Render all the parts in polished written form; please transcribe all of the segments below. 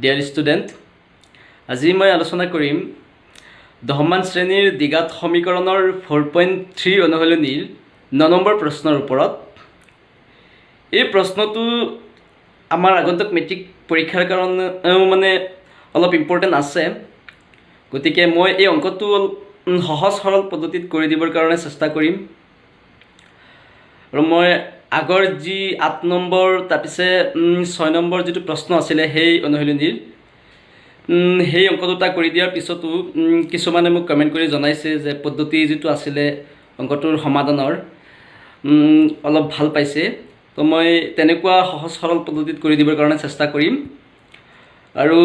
Dear student, আজি মই আলোচনা কৰিম 10মান শ্ৰেণীৰ দ্বিঘাত সমীকৰণৰ 4.3 অনুশীলনীৰ 9 নম্বৰ প্ৰশ্নৰ ওপৰত। এই প্ৰশ্নটো আমাৰ আগন্তুক মেট্ৰিক পৰীক্ষাৰ কাৰণেও অলপ ইম্পৰ্টেণ্ট আছে, গতিকে মই এই অংকটো সহজ সৰল পদ্ধতিত কৰি দিবৰ কাৰণে চেষ্টা কৰিম। আৰু মই আগৰ যি 8 নম্বৰ তাৰপিছে 6 নম্বৰ যিটো প্ৰশ্ন আছিলে সেই অনুশীলনীৰ সেই অংক দুটা কৰি দিয়াৰ পিছতো কিছুমানে মোক কমেণ্ট কৰি জনাইছে যে পদ্ধতি যিটো আছিলে অংকটোৰ সমাধানৰ অলপ ভাল পাইছে। তো মই তেনেকুৱা সহজ সৰল পদ্ধতিত কৰি দিবৰ কাৰণে চেষ্টা কৰিম। আৰু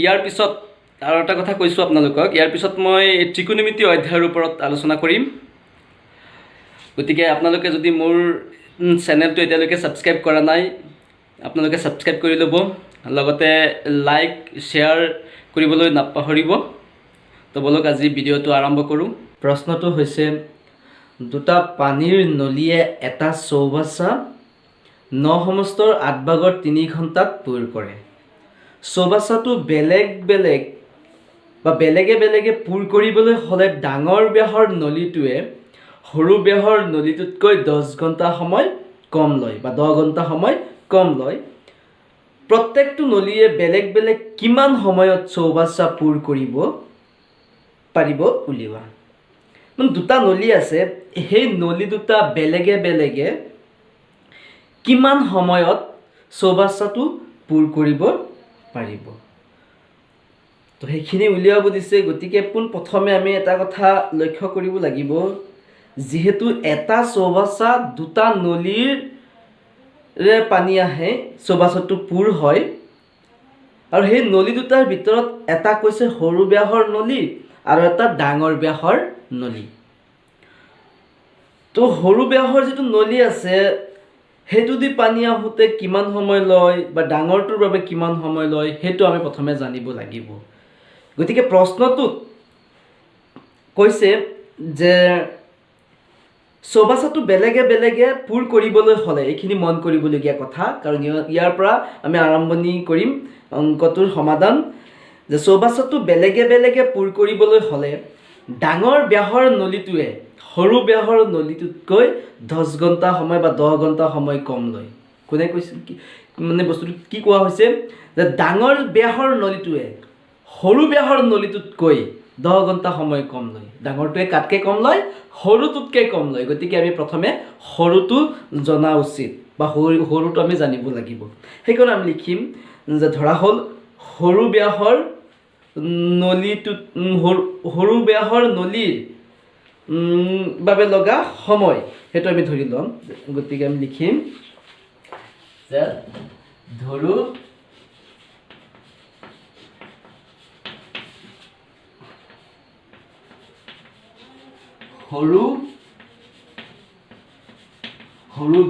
ইয়াৰ পিছত আৰু এটা কথা কৈছোঁ আপোনালোকক, ইয়াৰ পিছত মই ত্ৰিকোণমিতি অধ্যায়ৰ ওপৰত আলোচনা কৰিম। গতিকে আপোনালোকে যদি মোৰ চেনেলটো এতিয়ালৈকে ছাবস্ক্ৰাইব কৰা নাই, আপোনালোকে ছাবস্ক্ৰাইব কৰি ল'ব, লগতে লাইক শ্বেয়াৰ কৰিবলৈ নাপাহৰিব। তো বলক আজি ভিডিঅ'টো আৰম্ভ কৰোঁ। প্ৰশ্নটো হৈছে, দুটা পানীৰ নলীয়ে এটা চৌবাচ্চা 9 সমস্তৰ 8 ভাগৰ 3 ঘণ্টাত পূৰ কৰে। চৌবাচ্চাটো বেলেগে বেলেগে পূৰ কৰিবলৈ হ'লে ডাঙৰ ব্যাসৰ নলীটোৱে সৰু ব্যাসৰ নলীটোতকৈ 10 ঘণ্টা সময় কম লয় বা 10 ঘণ্টা সময় কম লয়। প্ৰত্যেকটো নলীয়ে বেলেগ বেলেগ কিমান সময়ত চৌবাচ্চা পূৰ কৰিব পাৰিব উলিওৱা। দুটা নলী আছে, সেই নলী দুটা বেলেগে বেলেগে কিমান সময়ত চৌবাচ্চাটো পূৰ কৰিব পাৰিব, তো সেইখিনি উলিয়াব দিছে। গতিকে পোনপ্ৰথমে আমি এটা কথা লক্ষ্য কৰিব লাগিব, যিহেতু এটা চৌবাচ্চা দুটা নলীৰে পানী আহে, চৌবাচ্চাটো পূৰ হয়, আৰু সেই নলী দুটাৰ ভিতৰত এটা কৈছে সৰু ব্যাসৰ নলী আৰু এটা ডাঙৰ ব্যাসৰ নলী। তো সৰু ব্যাসৰ যিটো নলী আছে সেইটো দি পানী আহোঁতে কিমান সময় লয় বা ডাঙৰটোৰ বাবে কিমান সময় লয় সেইটো আমি প্ৰথমে জানিব লাগিব। গতিকে প্ৰশ্নটোত কৈছে যে চৌবাচ্চাটো বেলেগে বেলেগে পূৰ কৰিবলৈ হ'লে, এইখিনি মন কৰিবলগীয়া কথা, কাৰণ ইয়াৰ পৰা আমি আৰম্ভণি কৰিম অংকটোৰ সমাধান। যে চৌবাচ্চাটো বেলেগে বেলেগে পূৰ কৰিবলৈ হ'লে ডাঙৰ ব্যাসৰ নলীটোৱে সৰু ব্যাসৰ নলীটোতকৈ 10 ঘণ্টা সময় বা 10 ঘণ্টা সময় কম লয়। কোনে কৈছে, বস্তুটো কি কোৱা হৈছে, যে ডাঙৰ ব্যাসৰ নলীটোৱে সৰু ব্যাসৰ নলীটোতকৈ 10 ঘণ্টা সময় কম লয়। ডাঙৰটোৱে কাতকৈ কম লয়, সৰুটোতকৈ কম লয়। গতিকে আমি প্ৰথমে সৰুটো জনা উচিত বা সৰুটো আমি জানিব লাগিব। সেইকাৰণে আমি লিখিম যে ধৰা হ'ল সৰু ব্যাসৰ নলীৰ বাবে লগা সময়, সেইটো আমি ধৰি ল'ম। গতিকে আমি লিখিম যে ধৰো সৰু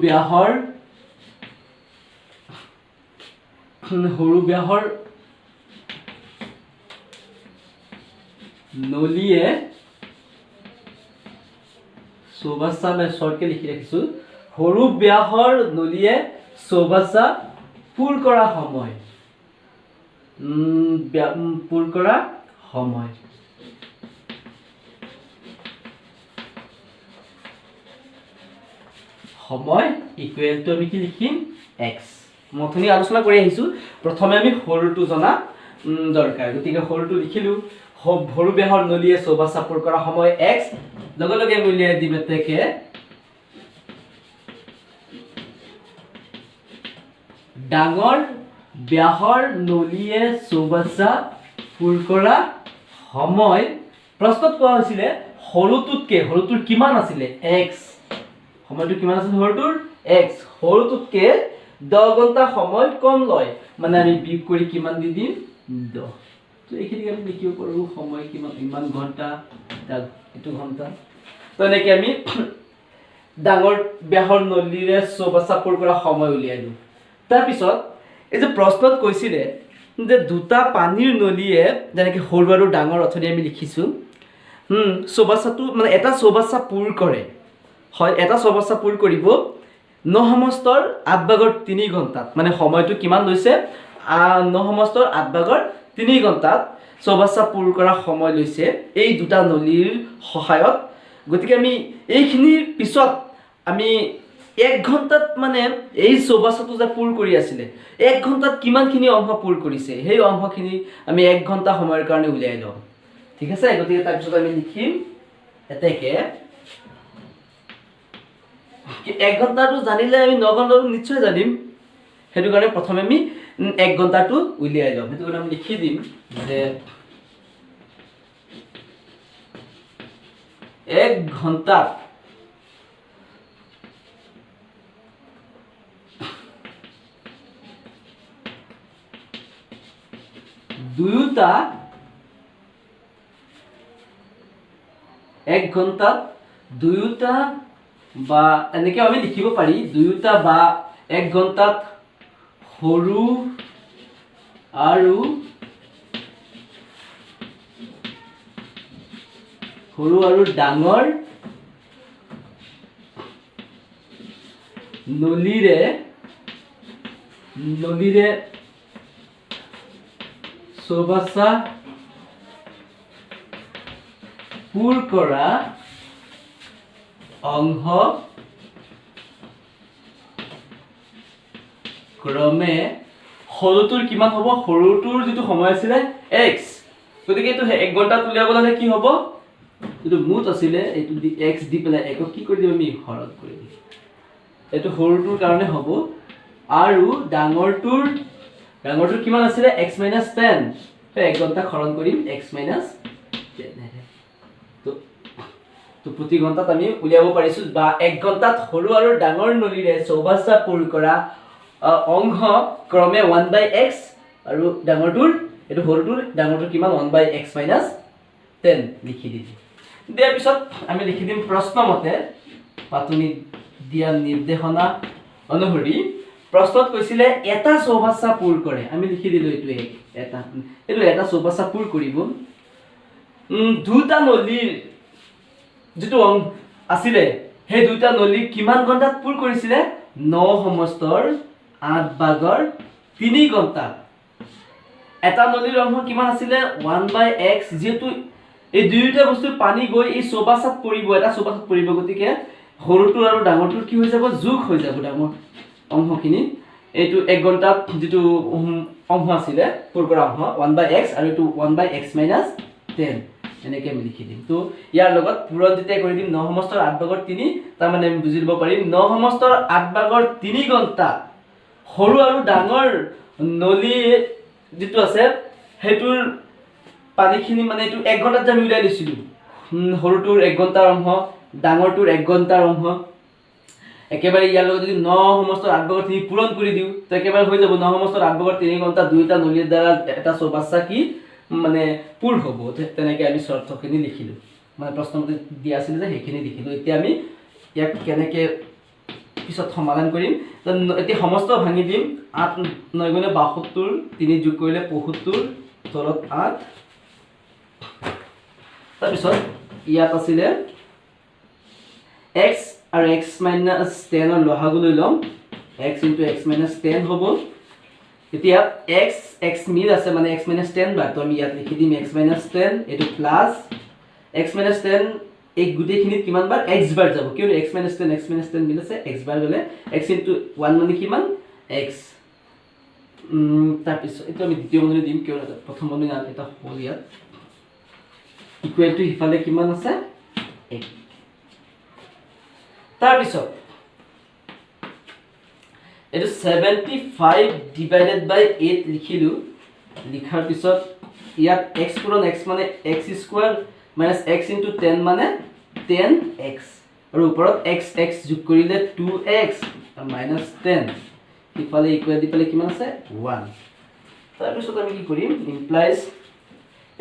ব্যাসৰ নলীয়ে চৌবাচ্চা, শ্বৰ্টকে লিখি ৰাখিছোঁ, সৰু ব্যাসৰ নলীয়ে চৌবাচ্চা পূৰ কৰা সময়, সময় ইকুৱেল টু আমি কি লিখিম, এক্স। মই অথনি আলোচনা কৰি আহিছোঁ, প্ৰথমে আমি সৰুটো জনা দৰকাৰ। গতিকে সৰুটো লিখিলোঁ, সৰু ব্যাসৰ নলীয়ে চৌবাচ্চা পূৰ কৰা সময় এক্স। লগে লগে আমি উলিয়াই দিম এতেকে ডাঙৰ ব্যাসৰ নলীয়ে চৌবাচ্চা পূৰ কৰা সময়। প্ৰশ্নত কোৱা হৈছিলে সৰুটোৰ কিমান আছিলে, এক্স। সময়টো কিমান আছিল সৰুটোৰ, এক্স। সৰুটোতকৈ 10 ঘণ্টা সময় কম লয়, মানে আমি বিয়োগ কৰি কিমান দি দিম, 10। তো এইখিনি আমি লিখিব পাৰোঁ, সময় কিমান, ইমান ঘণ্টা, এইটো ঘণ্টা। তো এনেকৈ আমি ডাঙৰ ব্যাসৰ নলীৰে চৌবাচ্চা পূৰ কৰা সময় উলিয়াই দিওঁ। তাৰপিছত এই যে প্ৰশ্নত কৈছিলে যে দুটা পানীৰ নলীয়ে, যেনেকৈ সৰু আৰু ডাঙৰ অথনি আমি লিখিছোঁ, চৌবাচ্চাটো এটা চৌবাচ্চা পূৰ কৰে, হয়, এটা চৌবাচ্চা পূৰ কৰিব 9 সমস্তৰ 8 ভাগৰ 3 ঘণ্টাত। মানে সময়টো কিমান লৈছে, 9 সমস্তৰ 8 ভাগৰ 3 ঘণ্টাত চৌবাচ্চা পূৰ কৰা সময় লৈছে এই দুটা নলীৰ সহায়ত গতিকে আমি এইখিনিৰ পিছত আমি 1 ঘণ্টাত মানে এই চৌবাচ্চাটো যে পূৰ কৰি আছিলে 1 ঘণ্টাত কিমানখিনি অংশ পূৰ কৰিছে সেই অংশখিনি আমি 1 ঘণ্টা সময়ৰ কাৰণে উলিয়াই লওঁ ঠিক আছে গতিকে তাৰ পিছত আমি লিখিম এতেকে 1 ঘণ্টাটো জানিলে আমি 9 ঘণ্টাটো নিশ্চয় জানিম হেতু কাৰণে প্ৰথমে আমি 1 ঘণ্টাটো উলিয়াই লওঁ হেতু কাৰণে আমি লিখি দিম যে 1 ঘণ্টাত দুয়োটা 1 ঘণ্টাত দুয়োটা বা এনেকে আমি লিখিব পাৰি দুয়োটা বা 1 ঘণ্টাত সৰু আৰু ডাঙৰ নলীৰে চৌবাচ্চা পূৰ কৰা অংশ ক্ৰমে সৰুটোৰ কিমান হ'ব সৰুটোৰ যেটো সময় আছিলে x গতিকে এটো 1 ঘণ্টাত উলিয়াবলৈ হলে কি হ'ব যেটো মুঠ আছিলে এটো x দি পেলাই একক কি কৰি দিম আমি হৰণ কৰি দিম এটো সৰুটোৰ কাৰণে হ'ব আৰু ডাঙৰটোৰ কিমান আছিলে x - 10 তো 1 ঘণ্টা হৰণ কৰিম x - 10 তো প্ৰতি ঘণ্টাত আমি উলিয়াব পাৰিছো বা 1 ঘণ্টাত সৰু আৰু ডাঙৰ নলীৰে চৌবাচ্চা পূৰ কৰা অংশ ক্ৰমে 1/x আৰু ডাঙৰটোৰ এটো সৰুটোৰ ডাঙৰটোৰ কিমান 1/x - 10 লিখি দিম দিয়াৰ পিছত আমি লিখি দিম প্ৰশ্ন মতে পাতনি দিয়া নিৰ্দেশনা অনুসৰি প্ৰশ্নত কৈছিলে এটা চৌবাচ্চা পূৰ কৰে আমি লিখি দিলো এটা চৌবাচ্চা পূৰ কৰিব দুটা নলীৰ যেটো আছিলে সেই দুটা নলী কিমান ঘণ্টাত পূৰ কৰিছিলে 9 সমস্তৰ 8 ভাগৰ 3 ঘণ্টা এটা নলীৰ অংশ কিমান আছিলে 1/x যেটো এই দুইটা বস্তু পানী গৈ এই চৌবাচ্চাত পৰিব এটা চৌবাচ্চাত পৰিব গতিকে সৰুটোৰ আৰু ডাঙৰটোৰ কি হৈ যাব যোগ হৈ যাব ডাঙৰ অংশখিনি এইটো 1 ঘণ্টাত যেটো অংশ আছিলে পূৰ কৰা অংশ 1/x আৰু এটো 1/x - 10 এনেকে আমি লিখি দিম তো ইয়াৰ লগত পূৰণ যেতিয়া কৰি দিম 9 সমস্তৰ 8 ভাগৰ 3 তাৰ মানে আমি বুজি লব পাৰিম 9 সমস্তৰ 8 ভাগৰ 3 ঘণ্টা সৰু আৰু ডাঙৰ নলী যেটো আছে হেতুৰ পানীখিনি মানে এটো 1 ঘণ্টাত যে আমি উলাই লৈছিলো সৰুটোৰ 1 ঘণ্টাৰ অংশ ডাঙৰটোৰ 1 ঘণ্টাৰ অংশ একেবাৰে ইয়াৰ লগত যদি 9 সমস্তৰ 8 ভাগৰ 3 পূৰণ কৰি দিও তো একেবাৰে হৈ যাব 9 সমস্তৰ 8 ভাগৰ 3 ঘণ্টা দুইটা নলীৰ দ্বাৰা এটা চৌবাচ্চা কি মানে পূৰ হ'ব তেনেকে আমি শৰ্তখিনি লিখিলো মানে প্ৰশ্নমতে দিয়া আছিল যে সেইখিনি লিখিলো এতিয়া আমি ইয়াক কেনেকে পিছত সমাধান কৰিম এতিয়া সমস্ত ভাঙি দিম 8 9 গুণে 72 3 যোগ কৰিলে 75 তলত 8 তাৰ পিছত ইয়াত আছিলে x আৰু x - 10 ৰ লহাগু লৈ লম x * x - 10 হ'ব এতিয়া x মিল আছে মানে x - 10 বাৰ তো আমি ইয়াত লিখি দিম x - 10 এটো প্লাস x - 10 এই গুটেখিনিত কিমান বাৰ x বাৰ যাব কিয় x - 10 মিল আছে x বাৰ গলে x * 1 মানে কিমান x তাৰ পিছত এটো আমি দ্বিতীয় বন্ধনী দিম কিয় প্ৰথম বন্ধনী এটা হল ইয়াত ইকুৱেল টু ইফালে কিমান আছে 1 তাৰ পিছত এটো 75 ডিভাইডেড বাই 8 লিখিলো লিখাৰ পিছত ইয়াত x পূৰণ x মানে x স্কয়াৰ মাইনাস x * 10 মানে 10x আৰু ওপৰত x যোগ কৰিলে 2x আৰু মাইনাস 10 ইফালে ইকুৱেল দি পেলে কিমান আছে 1 তাৰ পিছত আমি কি কৰিম ইমপ্লাইজ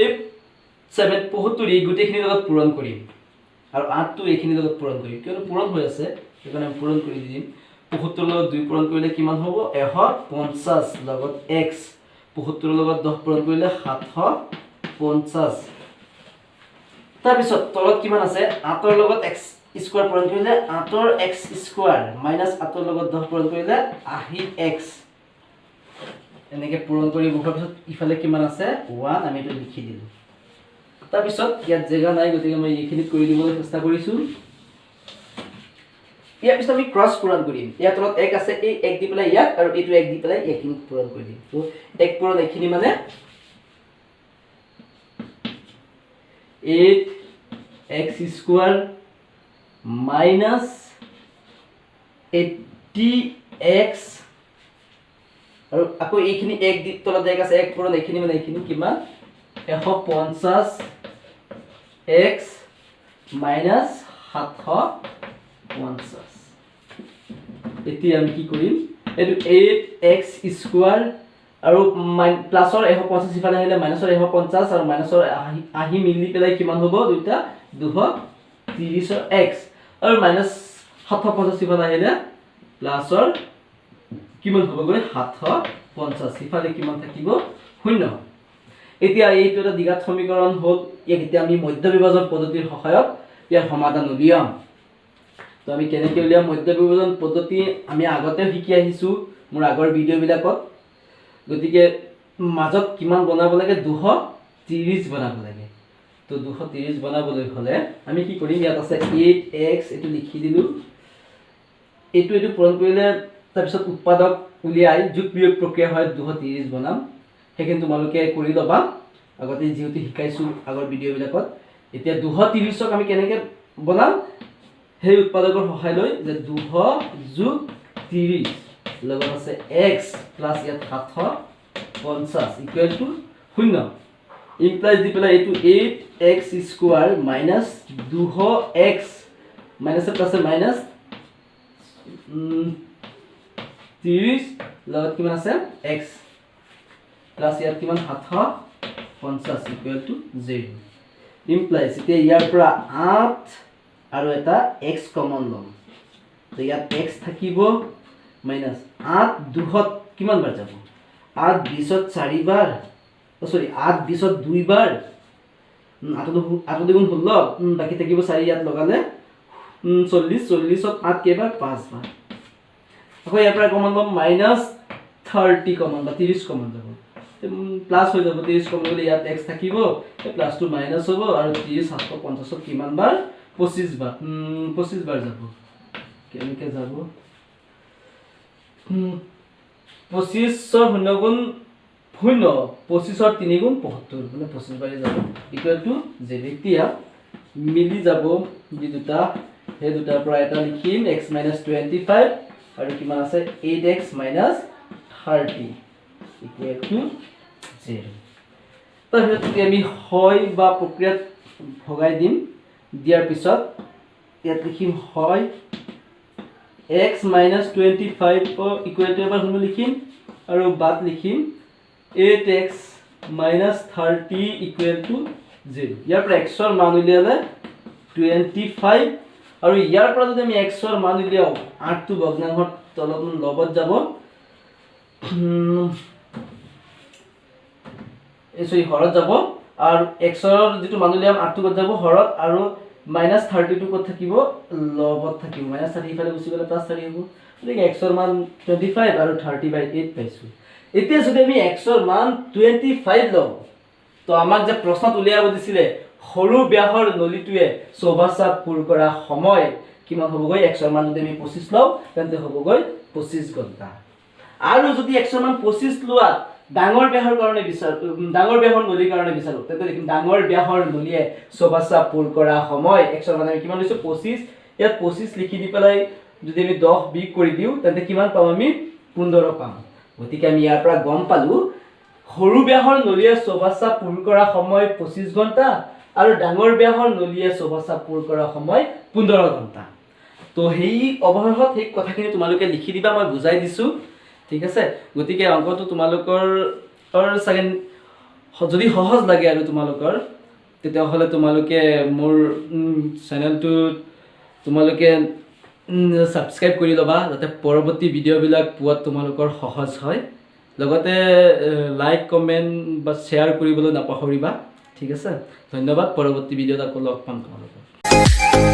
if 7 এই গুটেখিনি লগত পূৰণ কৰিম আৰু 8 টো এইখিনি লগত পূৰণ কৰিম কিয়নো পূৰণ হৈ আছে সেইকাৰণে আমি পূৰণ কৰি দিম 75 লগত 2 পূৰণ কৰিলে কিমান হ'ব 150 লগত x 75 লগত 10 পূৰণ কৰিলে 750 তাৰ পিছত তলত কিমান আছে 8 ৰ লগত x স্কয়াৰ পূৰণ কৰিলে 8 ৰ x স্কয়াৰ মাইনাস 8 ৰ লগত 10 পূৰণ কৰিলে 80x এনেকৈ পূৰণ কৰি বহোৱাৰ পিছত ইফালে কিমান আছে 1 আমি এইটো লিখি দিলোঁ তাৰপিছত ইয়াত জেগা নাই গতিকে মই এইখিনিত কৰি দিবলৈ চেষ্টা কৰিছোঁ ইয়াৰ পিছত আমি ক্ৰছ পূৰণ কৰিম ইয়াৰ তলত 1 আছে এই 1 দি পেলাই ইয়াক আৰু এইটো 1 দি পেলাই এইখিনিত পূৰণ কৰি দিম তো 1 পূৰণ এইখিনি মানে 8x² minus 80x আৰু আকৌ এইখিনি 1 দি তলত 1 আছে 1 পূৰণ এইখিনি মানে এইখিনি কিমান 150x minus 750 এতিয়া আমি কি কৰিম এটো 8x² আৰু প্লাসৰ 150 ইফালে আহিলে মাইনাসৰ 150 আৰু মাইনাসৰ আহি মিলি পেলাই কিমান হ'ব দুটা 230 x আৰু মাইনাস 750 ইফালে আহিলে প্লাসৰ কিমান হ'ব গৈ 750 ইফালে কিমান থাকিব 0 এতিয়া এইটো এটা দ্বিঘাত সমীকৰণ হ'ল ইয়াক এতিয়া আমি মধ্য বিভাজন পদ্ধতিৰ সহায়ত ইয়াৰ সমাধান উলিয়াম তো আমি কেনেকৈ উলিয়াম মধ্য বিভাজন পদ্ধতি আমি আগতে শিকি আহিছো মোৰ আগৰ ভিডিও বিলাকত গতিকে মাজত কিমান বনাব লাগে 230 বনাব লাগে তো 230 বনাবলৈ হলে আমি কি কৰিম ইয়াত আছে 8x এটো লিখি দিলু এটো পূৰণ কৰিলে তাৰ পিছত উৎপাদক উলিয়াই যোগ বিয়োগ প্ৰক্ৰিয়া হয় 230 বনাম হেকিন তোমালোকে কৰি লবা আগতে যেহেতু শিকাইছো আগৰ ভিডিও বিলাকত এতিয়া 230ক আমি কেনেকৈ বনাম সেই উৎপাদকৰ সহায় লৈ যে 2 যোগ 30 লগত আছে x প্লাস ইয়াত 750 ইকুৱেল টু 0 ইমপ্লাইজ দি পেলাই এটো 8x² minus 2x minus plus minus 30 লগত কিমান আছে x প্লাস ইয়াত কিমান 750 ইকুৱেল টু 0 ইমপ্লাইজ এতিয়া ইয়াৰ পৰা 8 আৰু এটা x কমন লম তো ইয়াত x থাকিব মাইনাস 8 দুহত কিমান বাৰ যাব 8 20ত 4 বাৰ সৰি 8 20ত 2 বাৰ 8 দুগুণ 16 বাকি থাকিব 4 ইয়াত লগালে 40 40ত 8 কেবাৰ 5 বাৰ আকৌ ইয়াৰ পৰা কমন লম মাইনাস 30 কমন বা 30 কমন যাব প্লাস হৈ যাব 30 কমন গলে ইয়াত x থাকিব প্লাস টু মাইনাস হ'ব আৰু 30 750ত কিমান বাৰ 25 বাৰ 25 বাৰ যাব কেনেকৈ যাব 25ৰ 0 গুণ 0 25ৰ 3 গুণ 75 মানে 25 বাৰ যাব ইকুৱেল টু 0 এতিয়া মিলি যাব যি দুটা হে দুটাৰ পৰা এটা লিখিম x - 25 আৰু কিমান আছে 8x - 30 ইকুৱেল টু 0 তো হেতু আমি হয় বা প্ৰক্ৰিয়াত ভগাই দিম দিয়াৰ পিছত ইয়াত লিখিম হয় x - 25 ইকুৱেল টু এবাৰ হলো লিখিম আৰু বাদ লিখিম 8x - 30 ইকুৱেল টু 0 ইয়াৰ পৰা x ৰ মান উলিয়ালে 25 আৰু ইয়াৰ পৰা যদি আমি x ৰ মান উলিয়াও 8 টো ভগ্নাংশৰ তলত লগত যাব এই হৰত যাব আৰু x ৰ যেটো মান উলিয়াম 8 টো কত যাব হৰত আৰু -32 কত থাকিব লগত থাকিব -30 ইফালে গুচি গলে +30 হ'ব গতিকে x ৰ মান 25 আৰু 30/8 পাইছো এতিয়া যদি আমি x ৰ মান 25 লওঁ তো আমাক যে প্ৰশ্নত উলিয়াব দিছিলে সৰু ব্যাসৰ নলীটোৱে চৌবাচ্চাত পুৰ কৰা সময় কিমান হ'বগৈ x ৰ মান যদি আমি 25 লওঁ তেন্তে হ'বগৈ 25 ঘণ্টা আৰু যদি x ৰ মান 25 লোৱা ডাঙৰ ব্যাসৰ কাৰণে বিচাৰো ডাঙৰ ব্যাসৰ নলীৰ কাৰণে বিচাৰো তেন্তে লিখিম ডাঙৰ ব্যাসৰ নলীয়ে চৌবাচ্চা পুৰ কৰা সময় x ৰ মান আমি কিমান লৈছো 25 ইয়াত 25 লিখি দি পেলাই যদি আমি 10 বিয়োগ কৰি দিও তেন্তে কিমান পাম আমি 15 পাম গতিকে আমি ইয়াৰ পৰা গম পালো সৰু ব্যাসৰ নলীয়ে চৌবাচ্চা পুৰ কৰা সময় 25 ঘণ্টা আৰু ডাঙৰ ব্যাসৰ নলীয়ে চৌবাচ্চা পুৰ কৰা সময় 15 ঘণ্টা তো হেই অৱশেষত এই কথাখিনি তোমালোকে লিখি দিবা মই বুজাই দিছো ঠিক আছে গতিকে অংকটো তোমালোকৰ সাগেন যদি সহজ লাগে আৰু তোমালোকৰ তেতিয়া হলে তোমালোকে মোৰ চেনেলটো তোমালোকে সাবস্ক্ৰাইব কৰি লবা যাতে পৰৱৰ্তী ভিডিও বিলাক পোৱাত তোমালোকৰ সহজ হয় লগতে লাইক কমেন্ট বা শেয়াৰ কৰিবলৈ নাপাহৰিবা ঠিক আছে ধন্যবাদ পৰৱৰ্তী ভিডিওত আকৌ লগ পাম তোমালোকক